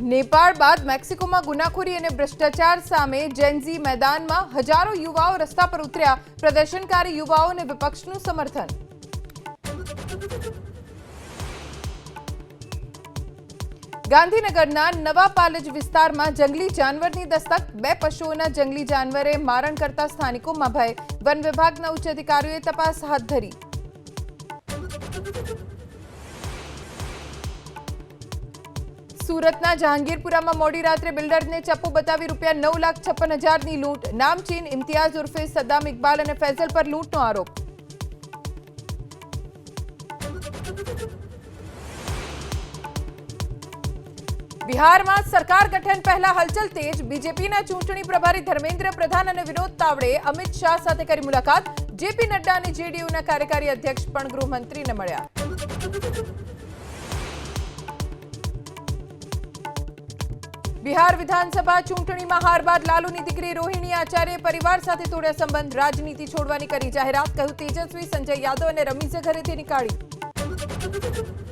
नेपाळ बाद મેક્સિકોમાં ગુનાખોરી અને ભ્રષ્ટાચાર સામે જેનઝી મેદાનમાં હજારો યુવાઓ રસ્તા પર ઉતર્યા પ્રદર્શનકારી યુવાઓને વિપક્ષનું સમર્થન ગાંધીનગરના નવા પાલજ વિસ્તારમાં જંગલી જાનવરની દસ્તક બે પશુઓના જંગલી જાનવરે મારણ કરતા સ્થાનિકોમાં ભય વન વિભાગના ઉચ્ચ અધિકારીઓએ તપાસ હાથ ધરી સુરતના જહાંગીરપુરામાં મોડી રાત્રે બિલ્ડરને ચપ્પુ બતાવી ₹9,56,000ની લૂંટ નામચીન ઇમ્તિયાઝ ઉર્ફે સદ્દામ ઇકબાલ અને ફૈઝલ પર લૂંટનો આરોપ બિહારમાં સરકાર ગઠન પહેલા હલચલ તેજ બીજેપીના ચૂંટણી પ્રભારી ધર્મેન્દ્ર પ્રધાન અને વિનોદ તાવડે અમિત શાહ સાથે કરી મુલાકાત જેપી નડ્ડા અને જેડીયુના કાર્યકારી અધ્યક્ષ પણ ગૃહમંત્રીને મળ્યા બિહાર વિધાનસભા ચૂંટણીમાં હાર બાદ લાલુની દીકરી રોહિણી આચાર્ય પરિવાર સાથે તોડ્યા સંબંધ રાજનીતિ છોડવાની કરી જાહેરાત કહ્યું તેજસ્વી સંજય યાદવ અને રમીઝે ઘરેથી નીકાળી